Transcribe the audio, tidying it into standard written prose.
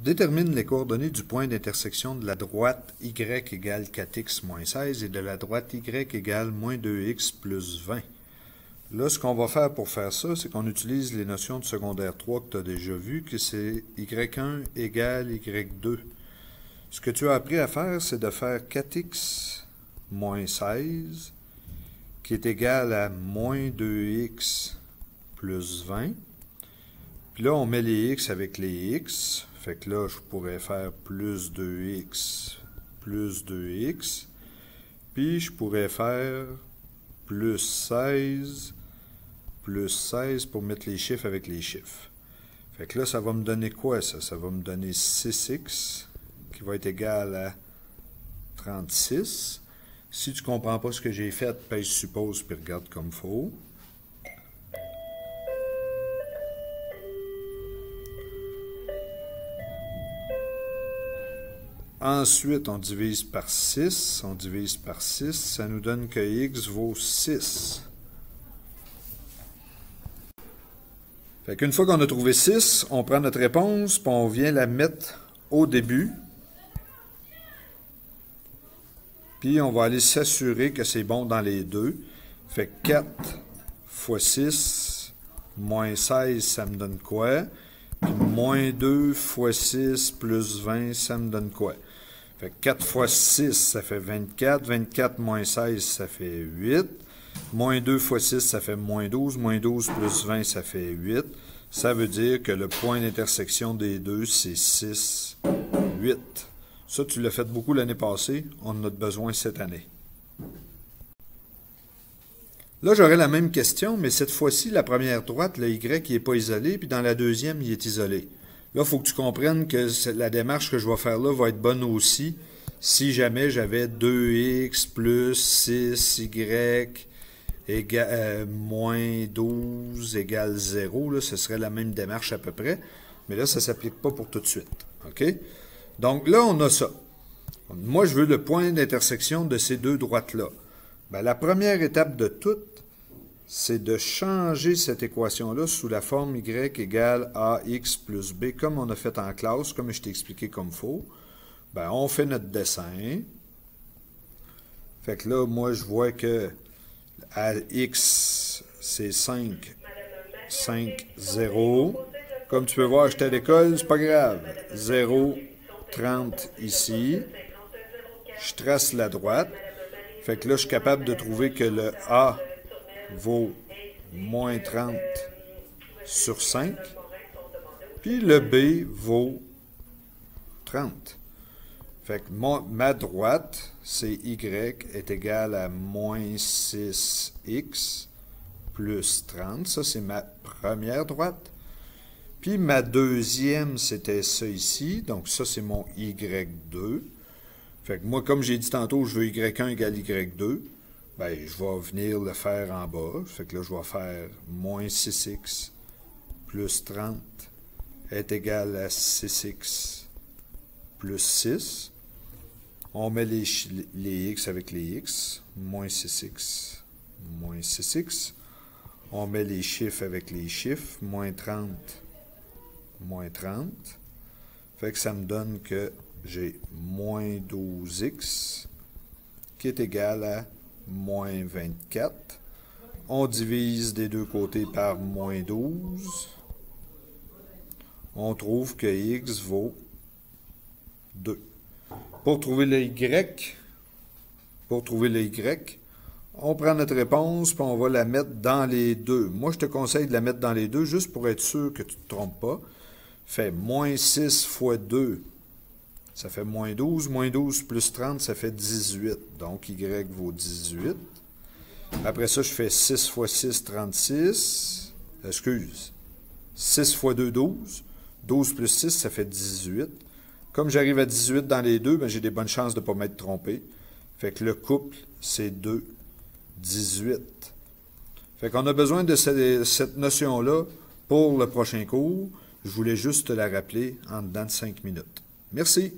Détermine les coordonnées du point d'intersection de la droite y égale 4x moins 16 et de la droite y égale moins 2x plus 20. Là, ce qu'on va faire pour faire ça, c'est qu'on utilise les notions de secondaire 3 que tu as déjà vues, que c'est y1 égale y2. Ce que tu as appris à faire, c'est de faire 4x moins 16 qui est égal à moins 2x plus 20. Puis là, on met les x avec les x. Fait que là, je pourrais faire plus 2x plus 2x. Puis je pourrais faire plus 16 pour mettre les chiffres avec les chiffres. Fait que là, ça va me donner quoi, ça? Ça va me donner 6x qui va être égal à 36. Si tu ne comprends pas ce que j'ai fait, pèse suppose puis regarde comme il faut. Ensuite, on divise par 6. On divise par 6. Ça nous donne que x vaut 6. Fait qu'une fois qu'on a trouvé 6, on prend notre réponse puis on vient la mettre au début. Puis on va aller s'assurer que c'est bon dans les deux. Fait que 4 fois 6 moins 16, ça me donne quoi? Puis moins 2 fois 6 plus 20, ça me donne quoi? Fait que 4 fois 6, ça fait 24. 24 moins 16, ça fait 8. Moins 2 fois 6, ça fait moins 12. Moins 12 plus 20, ça fait 8. Ça veut dire que le point d'intersection des deux, c'est 6, 8. Ça, tu l'as fait beaucoup l'année passée. On en a besoin cette année. Là, j'aurais la même question, mais cette fois-ci, la première droite, le Y, il n'est pas isolé, puis dans la deuxième, il est isolé. Là, il faut que tu comprennes que la démarche que je vais faire là va être bonne aussi si jamais j'avais 2x plus 6y moins 12 égale 0. Là, ce serait la même démarche à peu près, mais là, ça ne s'applique pas pour tout de suite. OK? Donc là, on a ça. Moi, je veux le point d'intersection de ces deux droites-là. Bien, la première étape de toutes, c'est de changer cette équation-là sous la forme y égale ax plus b, comme on a fait en classe, comme je t'ai expliqué comme il faut. Bien, on fait notre dessin. Fait que là, moi, je vois que x, c'est 5, 5, 0. Comme tu peux voir, j'étais à l'école, c'est pas grave. 0, 30 ici. Je trace la droite. Fait que là, je suis capable de trouver que le A vaut moins 30 sur 5. Puis le B vaut 30. Fait que ma droite, c'est Y est égal à moins 6X plus 30. Ça, c'est ma première droite. Puis ma deuxième, c'était ça ici. Donc ça, c'est mon Y2. Fait que moi, comme j'ai dit tantôt, je veux Y1 égale Y2. Bien, je vais venir le faire en bas. Fait que là, je vais faire moins 6x plus 30 est égal à 6x plus 6. On met les x avec les x. Moins 6x, moins 6x. On met les chiffres avec les chiffres. Moins 30, moins 30. Fait que ça me donne que j'ai moins 12x qui est égal à moins 24. On divise des deux côtés par moins 12. On trouve que x vaut 2. Pour trouver le y, on prend notre réponse et on va la mettre dans les deux. Moi, je te conseille de la mettre dans les deux juste pour être sûr que tu ne te trompes pas. Fait moins 6 fois 2. Ça fait moins 12. Moins 12 plus 30, ça fait 18. Donc, Y vaut 18. Après ça, je fais 6 fois 6, 36. Excuse. 6 fois 2, 12. 12 plus 6, ça fait 18. Comme j'arrive à 18 dans les deux, ben, j'ai des bonnes chances de ne pas m'être trompé. Fait que le couple, c'est 2, 18. Fait qu'on a besoin de cette notion-là pour le prochain cours. Je voulais juste te la rappeler en dedans de 5 minutes. Merci.